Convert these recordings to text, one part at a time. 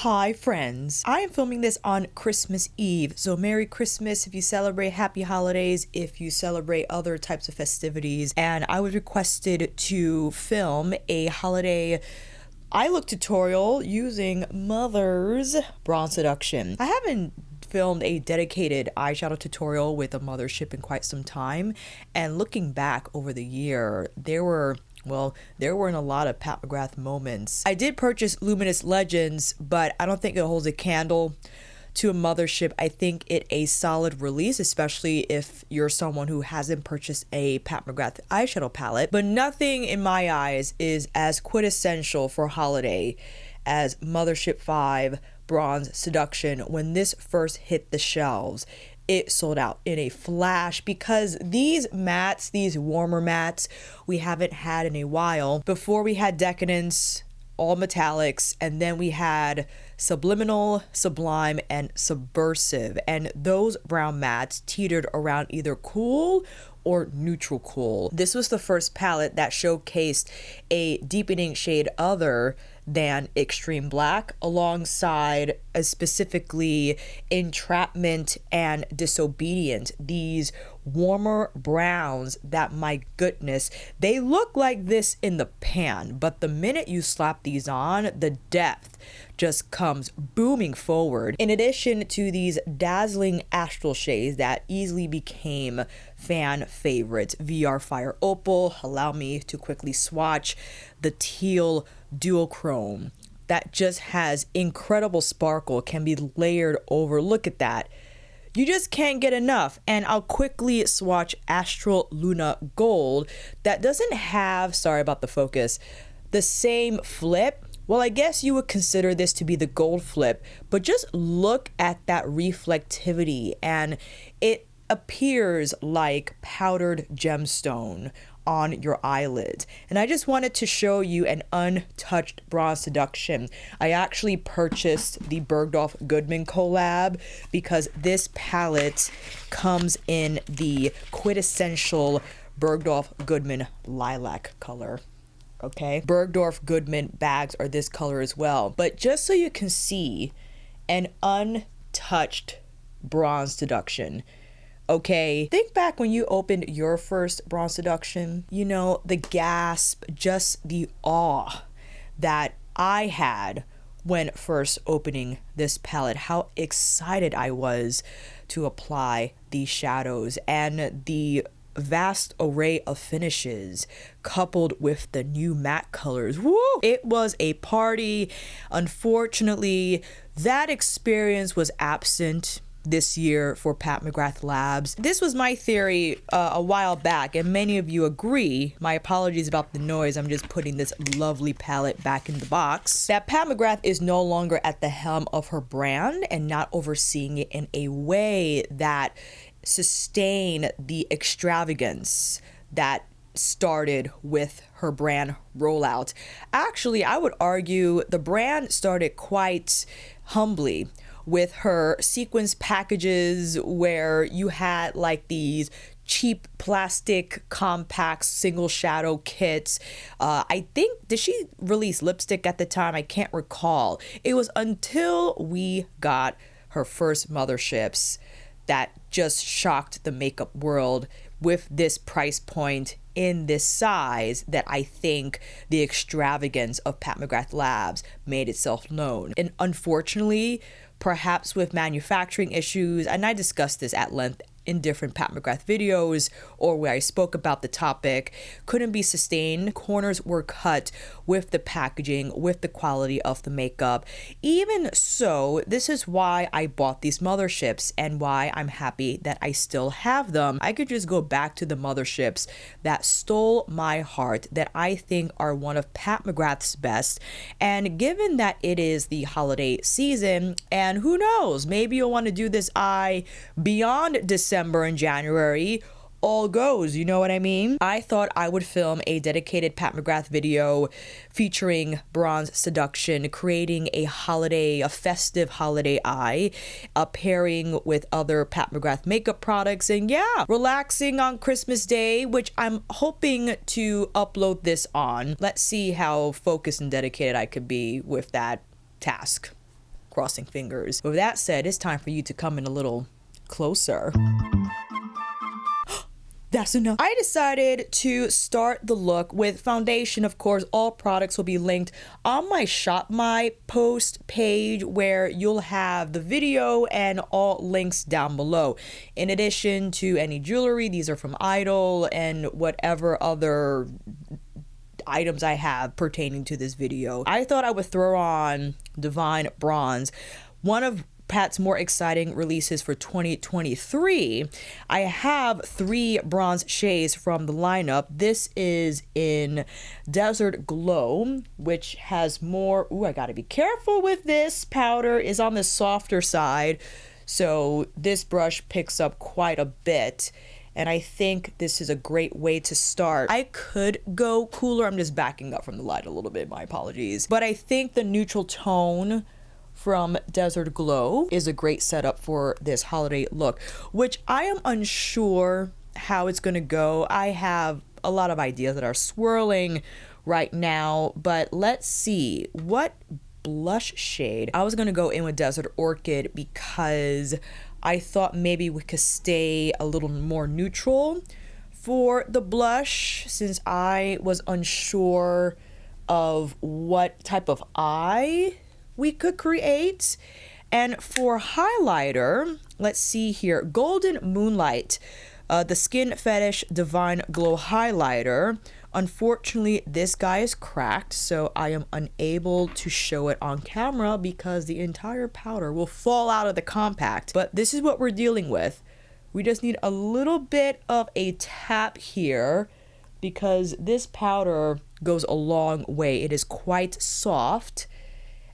Hi friends, I am filming this on Christmas Eve, so Merry Christmas if you celebrate, Happy Holidays if you celebrate other types of festivities. And I was requested to film a holiday eye look tutorial using Mother's Bronze Seduction. I haven't filmed a dedicated eyeshadow tutorial with a Mothership in quite some time, and looking back over the year, there weren't a lot of Pat McGrath moments. I did purchase Luminous Legends, but I don't think it holds a candle to a Mothership. I think it a solid release, especially if you're someone who hasn't purchased a Pat McGrath eyeshadow palette. But nothing in my eyes is as quintessential for holiday as Mothership V Bronze Seduction. When this first hit the shelves, it sold out in a flash because these mattes, these warmer mattes, we haven't had in a while. Before we had Decadence, all metallics, and then we had Subliminal, Sublime, and Subversive, and those brown mattes teetered around either cool or neutral cool. This was the first palette that showcased a deepening shade other than Extreme Black, alongside specifically Entrapment and Disobedient, these warmer browns that, my goodness, they look like this in the pan, but the minute you slap these on, the depth just comes booming forward. In addition to these dazzling astral shades that easily became fan favorites, VR Fire Opal, allow me to quickly swatch the Teal Duochrome that just has incredible sparkle, can be layered over, look at that. You just can't get enough. And I'll quickly swatch Astral Luna Gold that doesn't have, sorry about the focus, the same flip. Well, I guess you would consider this to be the gold flip, but just look at that reflectivity, and it appears like powdered gemstone on your eyelids. And I just wanted to show you an untouched Bronze Seduction. I actually purchased the Bergdorf Goodman collab because this palette comes in the quintessential Bergdorf Goodman lilac color. Okay, Bergdorf Goodman bags are this color as well. But just so you can see an untouched Bronze Seduction. Okay, think back when you opened your first Bronze Seduction, you know, the gasp, just the awe that I had when first opening this palette, how excited I was to apply these shadows, and the vast array of finishes coupled with the new matte colors. Woo! It was a party. Unfortunately, that experience was absent this year for Pat McGrath Labs. This was my theory a while back, and many of you agree. My apologies about the noise. I'm just putting this lovely palette back in the box. That Pat McGrath is no longer at the helm of her brand and not overseeing it in a way that sustain the extravagance that started with her brand rollout. Actually, I would argue the brand started quite humbly with her sequence packages, where you had like these cheap plastic compact single shadow kits. I think, did she release lipstick at the time? I can't recall. It was until we got her first Motherships that just shocked the makeup world with this price point in this size that I think the extravagance of Pat McGrath Labs made itself known. And unfortunately, perhaps with manufacturing issues, and I discussed this at length in different Pat McGrath videos or where I spoke about the topic, couldn't be sustained. Corners were cut with the packaging, with the quality of the makeup. Even so, this is why I bought these Motherships and why I'm happy that I still have them. I could just go back to the Motherships that stole my heart, that I think are one of Pat McGrath's best. And given that it is the holiday season, and who knows, maybe you'll want to do this eye beyond December and January, all goes, you know what I mean? I thought I would film a dedicated Pat McGrath video featuring Bronze Seduction, creating a festive holiday eye, pairing with other Pat McGrath makeup products, and yeah, relaxing on Christmas Day, which I'm hoping to upload this on. Let's see how focused and dedicated I could be with that task. crossing fingers. With that said, it's time for you to come in a little closer. That's enough. I decided to start the look with foundation. Of course, all products will be linked on my Shop My post page, where you'll have the video and all links down below. In addition to any jewelry, these are from IDYL, and whatever other items I have pertaining to this video. I thought I would throw on Divine Bronze, one of Pat's more exciting releases for 2023. I have 3 bronze shades from the lineup. This is in Desert Glow, which has more, I gotta be careful with this. Powder is on the softer side, so this brush picks up quite a bit. And I think this is a great way to start. I could go cooler. I'm just backing up from the light a little bit, my apologies. But I think the neutral tone from Desert Glow is a great setup for this holiday look, which I am unsure how it's gonna go. I have a lot of ideas that are swirling right now, but let's see what blush shade. I was gonna go in with Desert Orchid because I thought maybe we could stay a little more neutral for the blush, since I was unsure of what type of eye we could create. And for highlighter, let's see here, Golden Moonlight, the Skin Fetish Divine Glow highlighter. Unfortunately, this guy is cracked, so I am unable to show it on camera because the entire powder will fall out of the compact. But this is what we're dealing with. We just need a little bit of a tap here because this powder goes a long way. It is quite soft,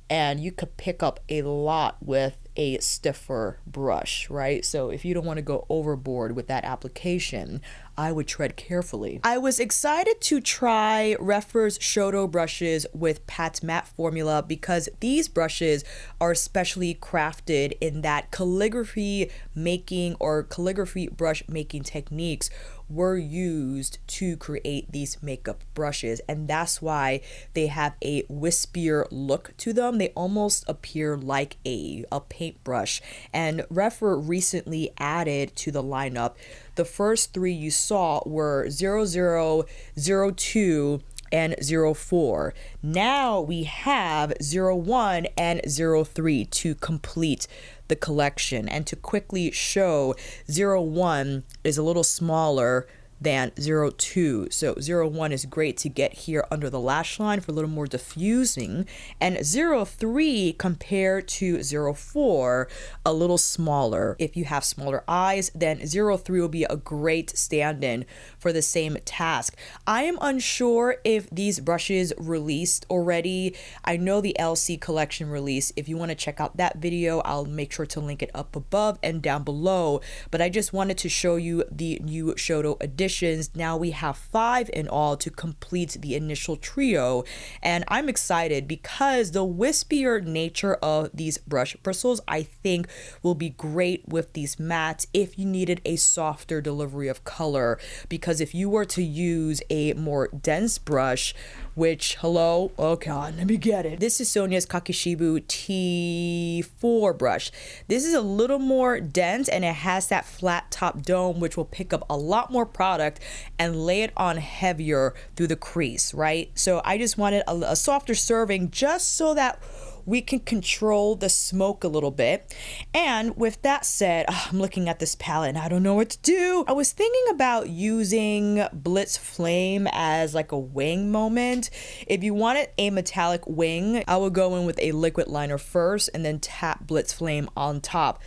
and you could pick up a lot with a stiffer brush, right? So if you don't want to go overboard with that application, I would tread carefully. I was excited to try rehr's Shodo brushes with Pat's matte formula because these brushes are specially crafted in that calligraphy making or calligraphy brush making techniques were used to create these makeup brushes, and that's why they have a wispier look to them. They almost appear like a paintbrush, and rehr recently added to the lineup. The first 3 you saw were 00, 02, and 04. Now we have 01 and 03 to complete the collection. And to quickly show, 01 is a little smaller than 02. So 01 is great to get here under the lash line for a little more diffusing, and 03 compared to 04, a little smaller. If you have smaller eyes, then 03 will be a great stand-in for the same task. I am unsure if these brushes released already. I know the LC collection release. If you want to check out that video, I'll make sure to link it up above and down below, but I just wanted to show you the new Shodo edition. Now we have 5 in all to complete the initial trio, and I'm excited because the wispier nature of these brush bristles I think will be great with these mattes if you needed a softer delivery of color, because if you were to use a more dense brush, which, hello, oh god, let me get it. This is Sonia's Kakishibu T4 brush. This is a little more dense and it has that flat top dome, which will pick up a lot more product and lay it on heavier through the crease, right? So I just wanted a softer serving just so that we can control the smoke a little bit. And with that said, I'm looking at this palette and I don't know what to do. I was thinking about using Blitz Flame as like a wing moment. If you wanted a metallic wing, I would go in with a liquid liner first and then tap Blitz Flame on top.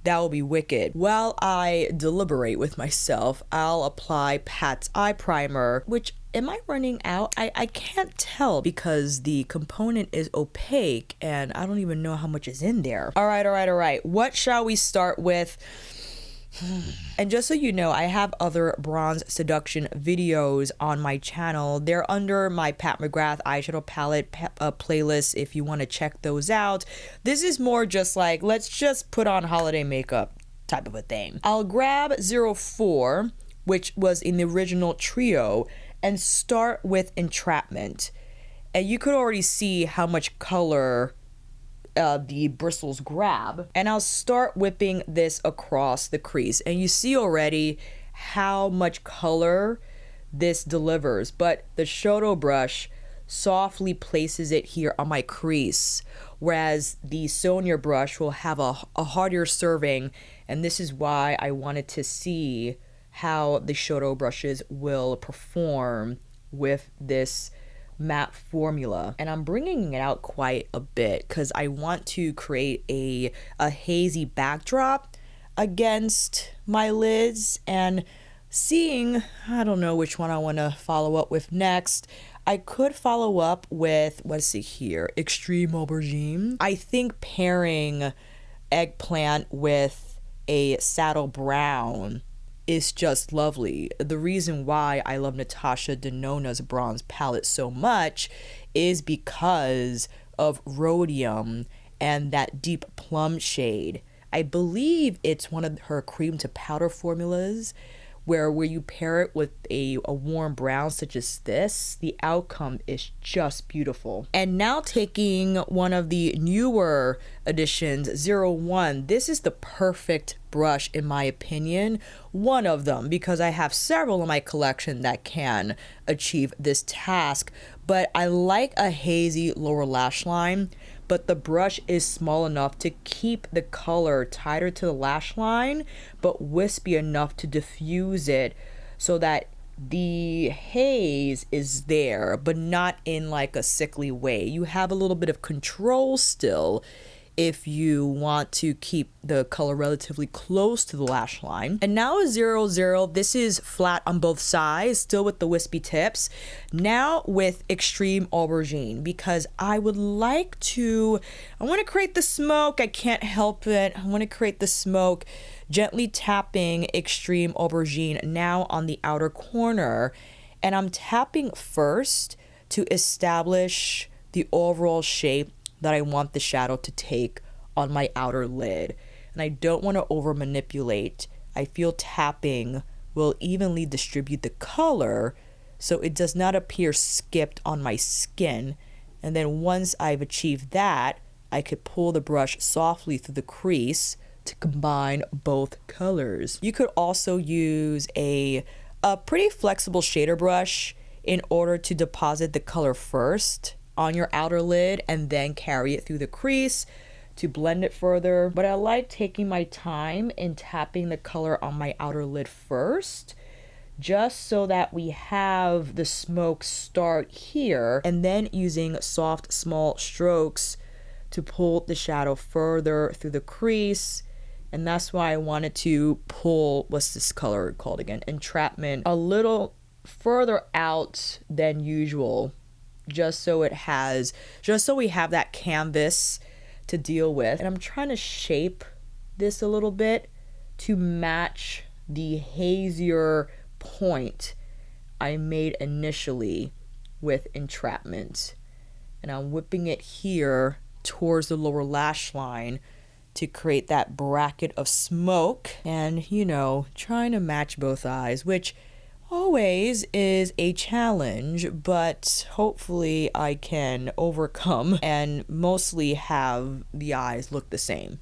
That will be wicked. While I deliberate with myself, I'll apply Pat's eye primer, which, am I running out? I can't tell because the component is opaque and I don't even know how much is in there. All right. What shall we start with? And just so you know, I have other Bronze Seduction videos on my channel. They're under my Pat McGrath eyeshadow palette playlist if you want to check those out. This is more just like, let's just put on holiday makeup type of a thing. I'll grab 04, which was in the original trio, and start with Entrapment. And you could already see how much color the bristles grab. And I'll start whipping this across the crease. And you see already how much color this delivers. But the Shodo brush softly places it here on my crease, whereas the Sonia brush will have a harder serving. And this is why I wanted to see how the Shodo brushes will perform with this matte formula. And I'm bringing it out quite a bit because I want to create a hazy backdrop against my lids, and seeing, I don't know which one I want to follow up with next. I could follow up with, let's see here, Extreme Aubergine. I think pairing Eggplant with a Saddle Brown is just lovely. The reason why I love Natasha Denona's bronze palette so much is because of Rhodium and that deep plum shade. I believe it's one of her cream to powder formulas where you pair it with a warm brown such as this, the outcome is just beautiful. And now taking one of the newer editions, 01, this is the perfect brush in my opinion. One of them, because I have several in my collection that can achieve this task, but I like a hazy lower lash line, but the brush is small enough to keep the color tighter to the lash line, but wispy enough to diffuse it so that the haze is there, but not in like a sickly way. You have a little bit of control still if you want to keep the color relatively close to the lash line. And now a 00, this is flat on both sides, still with the wispy tips. Now with Extreme Aubergine, because I would like to, I want to create the smoke, I can't help it. I want to create the smoke, gently tapping Extreme Aubergine now on the outer corner. And I'm tapping first to establish the overall shape that I want the shadow to take on my outer lid. And I don't want to over manipulate. I feel tapping will evenly distribute the color so it does not appear skipped on my skin. And then once I've achieved that, I could pull the brush softly through the crease to combine both colors. You could also use a pretty flexible shader brush in order to deposit the color first on your outer lid and then carry it through the crease to blend it further. But I like taking my time and tapping the color on my outer lid first, just so that we have the smoke start here, and then using soft small strokes to pull the shadow further through the crease. And that's why I wanted to pull, what's this color called again, Entrapment, a little further out than usual, just so we have that canvas to deal with. And I'm trying to shape this a little bit to match the hazier point I made initially with Entrapment. And I'm whipping it here towards the lower lash line to create that bracket of smoke, and you know, trying to match both eyes, which always is a challenge, but hopefully I can overcome and mostly have the eyes look the same.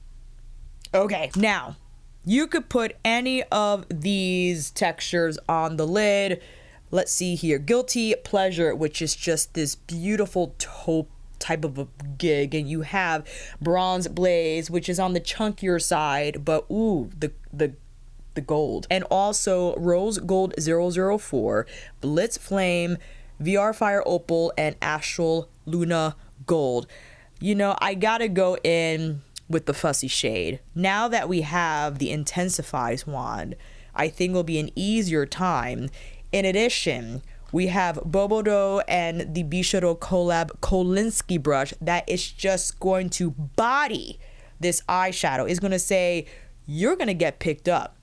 Okay, now you could put any of these textures on the lid. Let's see here, Guilty Pleasure, which is just this beautiful taupe type of a gig, and you have Bronze Blaze, which is on the chunkier side, but ooh, the gold. And also Rose Gold 004, Blitz Flame, VR Fire Opal, and Astral Luna Gold. You know, I gotta go in with the fussy shade. Now that we have the Intensifies wand, I think will be an easier time. In addition, we have Bobodo and the Eyeshadow collab Kolinsky brush that is just going to body this eyeshadow. It's gonna say, you're gonna get picked up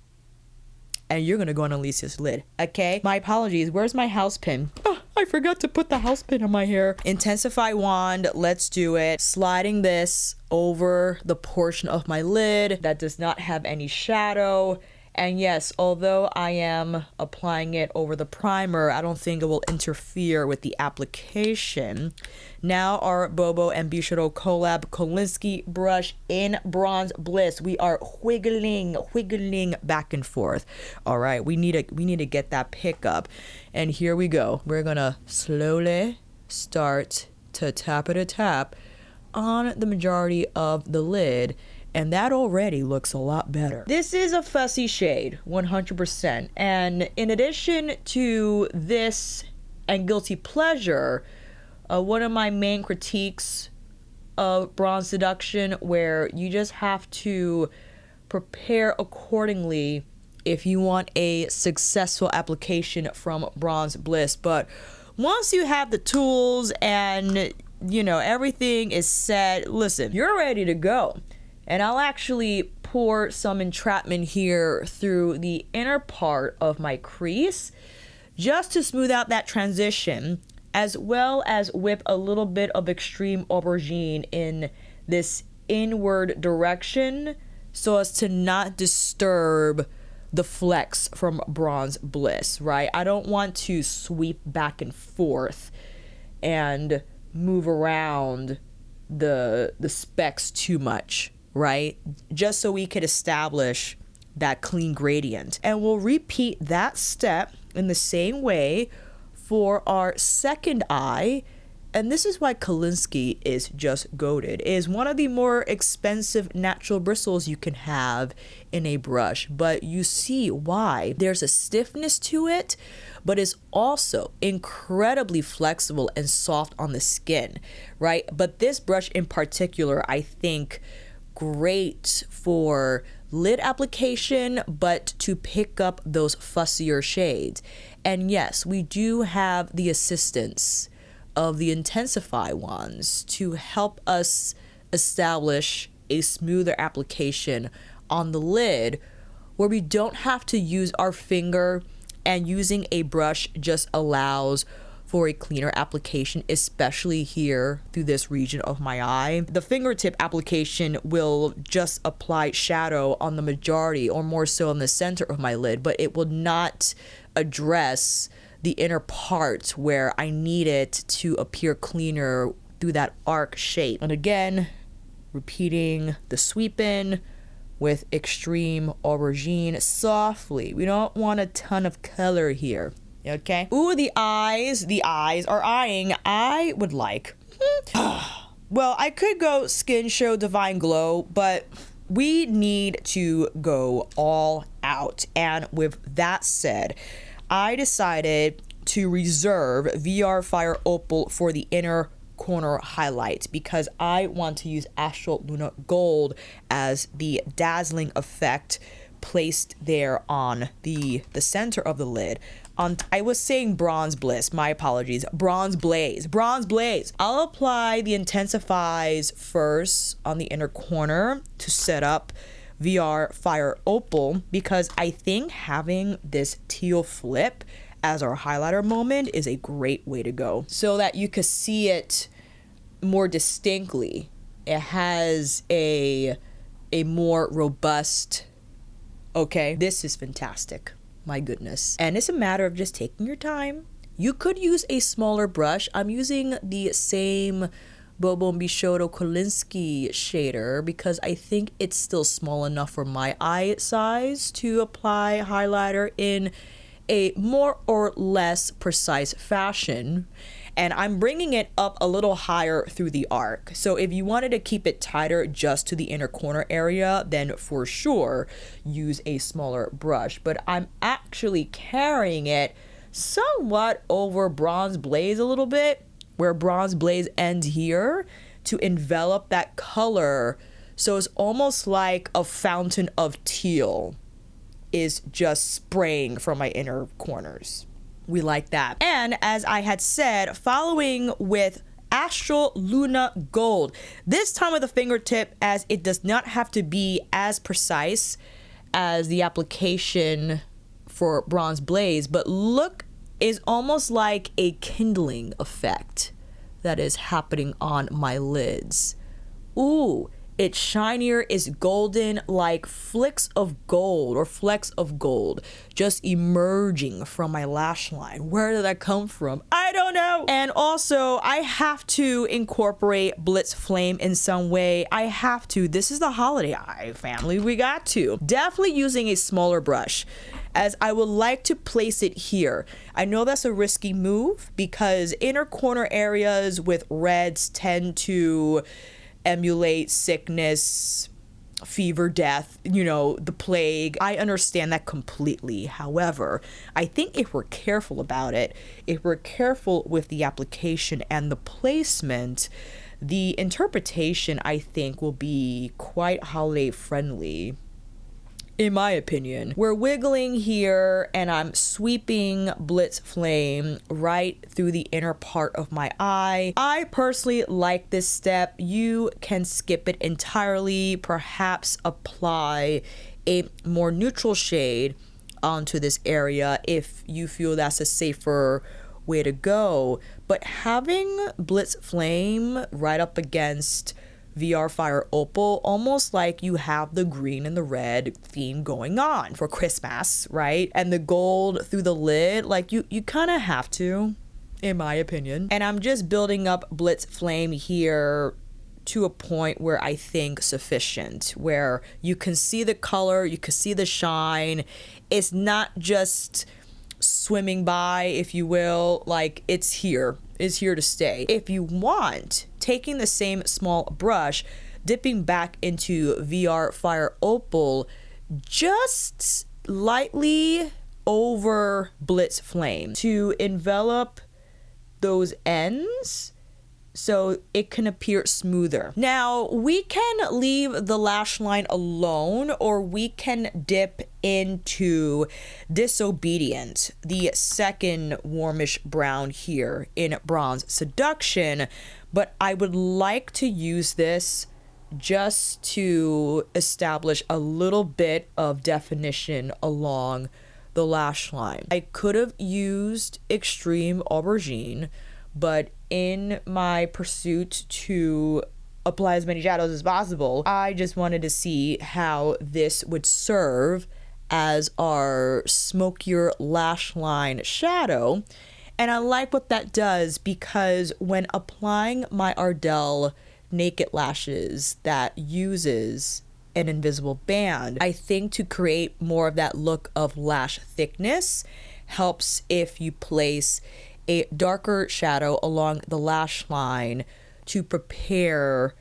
and you're gonna go on Alicia's lid, okay? My apologies, where's my house pin? Oh, I forgot to put the house pin on my hair. Intensify wand, let's do it. Sliding this over the portion of my lid that does not have any shadow, And yes, although I am applying it over the primer, I don't think it will interfere with the application. Now our Bobo and Shodo collab Kolinsky brush in Bronze Bliss. We are wiggling back and forth. All right, we need to get that pickup. And here we go. We're gonna slowly start to tap on the majority of the lid. And that already looks a lot better. This is a fussy shade, 100%. And in addition to this and Guilty Pleasure, one of my main critiques of Bronze Seduction, where you just have to prepare accordingly if you want a successful application from Bronze Bliss. But once you have the tools and, you know, everything is set, listen, you're ready to go. And I'll actually pour some entrapment here through the inner part of my crease just to smooth out that transition, as well as whip a little bit of extreme aubergine in this inward direction so as to not disturb the flex from Bronze Bliss, right? I don't want to sweep back and forth and move around the specks too much, right? Just so we could establish that clean gradient. And we'll repeat that step in the same way for our second eye. And this is why Kolinsky is just goated. It is one of the more expensive natural bristles you can have in a brush, but you see why. There's a stiffness to it, but it's also incredibly flexible and soft on the skin, right? But this brush in particular, I think, great for lid application, but to pick up those fussier shades. And yes, we do have the assistance of the Intensify wands to help us establish a smoother application on the lid where we don't have to use our finger, and using a brush just allows for a cleaner application, especially here through this region of my eye. The fingertip application will just apply shadow on the majority, or more so on the center of my lid, but it will not address the inner part where I need it to appear cleaner through that arc shape. And again, repeating the sweep in with extreme aubergine softly. We don't want a ton of color here. Okay. Ooh, the eyes are eyeing. I would like, well, I could go Skin Show Divine Glow, but we need to go all out. And with that said, I decided to reserve VR Fire Opal for the inner corner highlights because I want to use Astral Luna Gold as the dazzling effect placed there on the center of the lid. I was saying Bronze Bliss, my apologies. Bronze Blaze. I'll apply the Intensifies first on the inner corner to set up VR Fire Opal, because I think having this teal flip as our highlighter moment is a great way to go, so that you can see it more distinctly. It has a more robust, okay, this is fantastic. My goodness. And it's a matter of just taking your time. You could use a smaller brush. I'm using the same Bobo and Shodo Kolinsky shader because I think it's still small enough for my eye size to apply highlighter in a more or less precise fashion. And I'm bringing it up a little higher through the arc. So if you wanted to keep it tighter just to the inner corner area, then for sure use a smaller brush. But I'm actually carrying it somewhat over Bronze Blaze a little bit, where Bronze Blaze ends here, to envelop that color. So it's almost like a fountain of teal is just spraying from my inner corners. We like that. And as I had said, following with Astral Luna Gold, this time with a fingertip, as it does not have to be as precise as the application for Bronze Blaze, but look, is almost like a kindling effect that is happening on my lids. Ooh, It's shinier, it's golden, like flecks of gold just emerging from my lash line. Where did that come from? I don't know. And also, I have to incorporate Blitz Flame in some way. I have to. This is the holiday eye family. We got to. Definitely using a smaller brush, as I would like to place it here. I know that's a risky move because inner corner areas with reds tend to emulate sickness, fever, death, you know, the plague. I understand that completely. However, I think if we're careful about it, if we're careful with the application and the placement, the interpretation, I think, will be quite holiday friendly. In my opinion, we're wiggling here and I'm sweeping Blitz Flame right through the inner part of my eye. I personally like this step. You can skip it entirely, perhaps apply a more neutral shade onto this area if you feel that's a safer way to go. But having Blitz Flame right up against VR Fire Opal, almost like you have the green and the red theme going on for Christmas, right? And the gold through the lid, like you kind of have to, in my opinion. And I'm just building up Blitz Flame here to a point where I think sufficient, where you can see the color, you can see the shine. It's not just swimming by, if you will, like it's here to stay. If you want, taking the same small brush, dipping back into VR Fire Opal, just lightly over Blitz Flame to envelop those ends so it can appear smoother. Now, we can leave the lash line alone, or we can dip into Disobedient, the second warmish brown here in Bronze Seduction, but I would like to use this just to establish a little bit of definition along the lash line. I could have used Extreme Aubergine, but in my pursuit to apply as many shadows as possible, I just wanted to see how this would serve as our smokier lash line shadow. And I like what that does because when applying my Ardell Naked Lashes that uses an invisible band, I think to create more of that look of lash thickness helps if you place a darker shadow along the lash line to prepare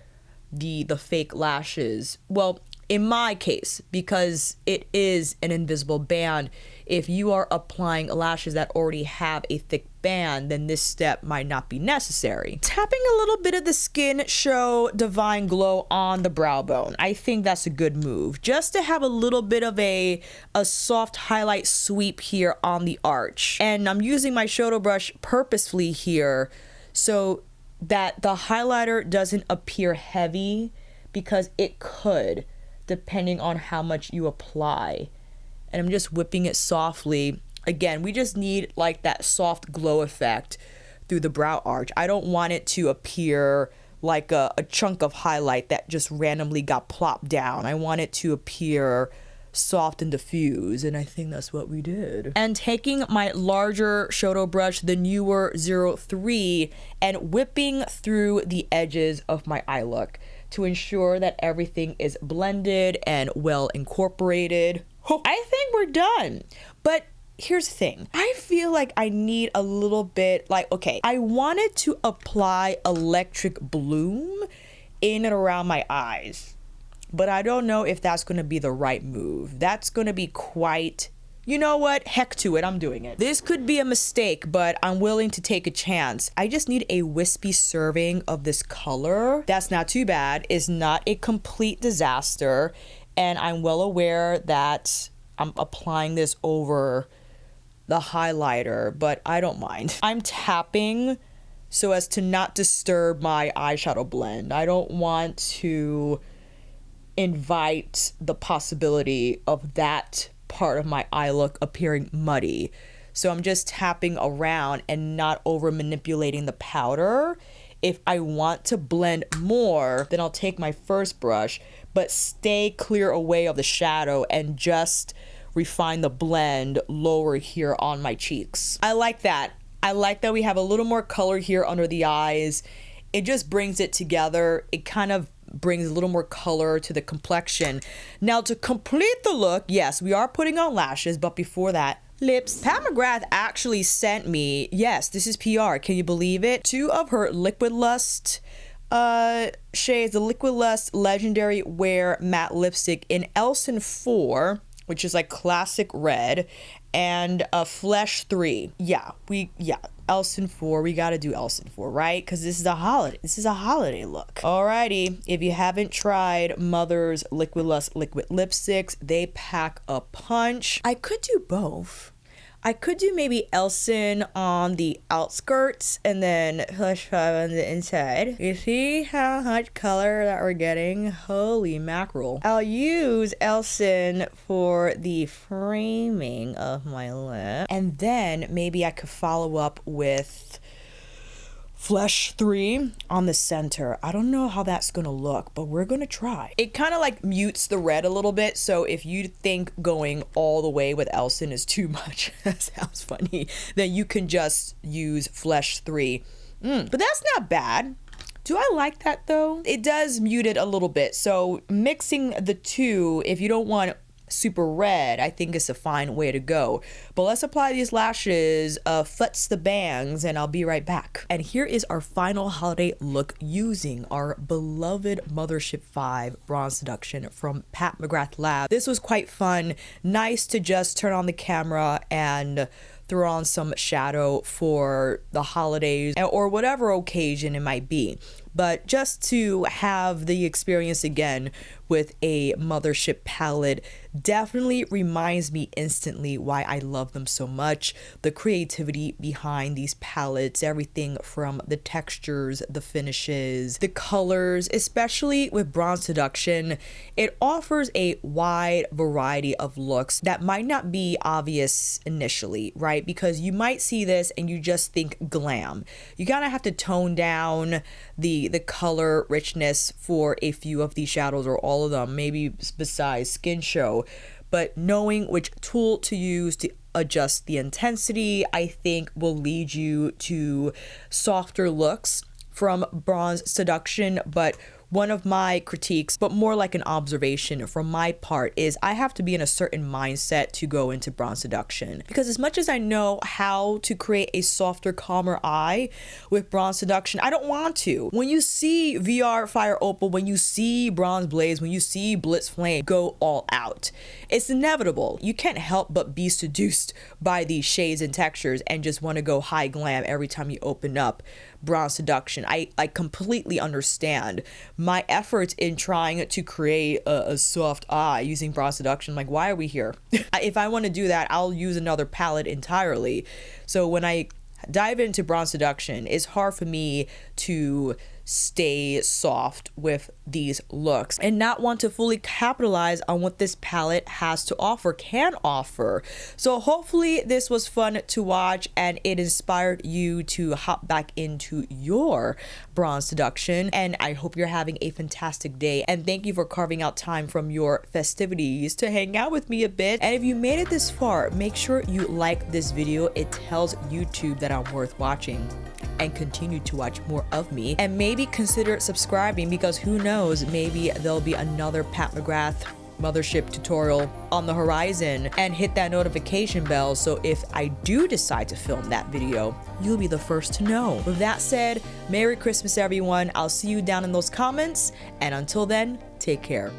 the fake lashes. Well, in my case, because it is an invisible band, if you are applying lashes that already have a thick band, then this step might not be necessary. Tapping a little bit of the Skin Show Divine Glow on the brow bone. I think that's a good move, just to have a little bit of a soft highlight sweep here on the arch. And I'm using my Shodo brush purposefully here so that the highlighter doesn't appear heavy, because it could, depending on how much you apply. And I'm just whipping it softly. Again, we just need like that soft glow effect through the brow arch. I don't want it to appear like a chunk of highlight that just randomly got plopped down. I want it to appear soft and diffuse, and I think that's what we did. And taking my larger Shodo brush, the newer 03, and whipping through the edges of my eye look to ensure that everything is blended and well incorporated. I think we're done. But here's the thing. I feel like I need a little bit, like, okay, I wanted to apply Electric Bloom in and around my eyes, but I don't know if that's going to be the right move. That's going to be quite, you know what? Heck to it. I'm doing it. This could be a mistake, but I'm willing to take a chance. I just need a wispy serving of this color. That's not too bad. It's not a complete disaster. And I'm well aware that I'm applying this over the highlighter, but I don't mind. I'm tapping so as to not disturb my eyeshadow blend. I don't want to invite the possibility of that part of my eye look appearing muddy. So I'm just tapping around and not over manipulating the powder If I want to blend more, then I'll take my first brush, but stay clear away of the shadow and just refine the blend lower here on my cheeks. I like that. I like that we have a little more color here under the eyes. It just brings it together. It kind of brings a little more color to the complexion. Now to complete the look, yes, we are putting on lashes, but before that, lips. Pat McGrath actually sent me, yes, this is PR, can you believe it? 2 of her Liquilust shades, the Liquilust Legendary Wear Matte Lipstick in Elson 4, which is like classic red, and a Flesh 3. Yeah, Elson 4, we gotta do Elson 4, right? Because this is a holiday. This is a holiday look. Alrighty, if you haven't tried Mother's Liquilust liquid lipsticks, they pack a punch. I could do both. I could do maybe Elson on the outskirts and then Flesh 5 on the inside. You see how much color that we're getting? Holy mackerel. I'll use Elson for the framing of my lip. And then maybe I could follow up with Flesh 3 on the center. I don't know how that's gonna look, but we're gonna try. It kind of like mutes the red a little bit, so if you think going all the way with Elson is too much, that sounds funny, then you can just use Flesh 3. But that's not bad. Do I like that though? It does mute it a little bit, so mixing the two, if you don't want super red, I think it's a fine way to go. But let's apply these lashes, futz the bangs, and I'll be right back. And here is our final holiday look using our beloved Mothership V Bronze Seduction from Pat McGrath Lab. This was quite fun. Nice to just turn on the camera and throw on some shadow for the holidays or whatever occasion it might be. But just to have the experience again with a Mothership palette definitely reminds me instantly why I love them so much. The creativity behind these palettes, everything from the textures, the finishes, the colors, especially with Bronze Seduction, it offers a wide variety of looks that might not be obvious initially, right? Because you might see this and you just think glam. You gotta have to tone down the color richness for a few of these shadows or all of them, maybe besides Skin Show. But knowing which tool to use to adjust the intensity, I think will lead you to softer looks from Bronze Seduction. But one of my critiques, but more like an observation from my part, is I have to be in a certain mindset to go into Bronze Seduction. Because as much as I know how to create a softer, calmer eye with Bronze Seduction, I don't want to. When you see VR Fire Opal, when you see Bronze Blaze, when you see Blitz Flame go all out, it's inevitable. You can't help but be seduced by these shades and textures and just want to go high glam every time you open up Bronze Seduction. I completely understand my efforts in trying to create a soft eye using Bronze Seduction. Like, why are we here? If I want to do that, I'll use another palette entirely. So when I dive into Bronze Seduction, it's hard for me to stay soft with these looks and not want to fully capitalize on what this palette has to offer, can offer. So hopefully this was fun to watch and it inspired you to hop back into your Bronze Seduction. And I hope you're having a fantastic day, and thank you for carving out time from your festivities to hang out with me a bit. And if you made it this far, make sure you like this video. It tells YouTube that I'm worth watching and continue to watch more of me, and maybe consider subscribing, because who knows, maybe there'll be another Pat McGrath Mothership tutorial on the horizon. And hit that notification bell so if I do decide to film that video, you'll be the first to know. With that said, Merry Christmas everyone. I'll see you down in those comments, and until then, take care.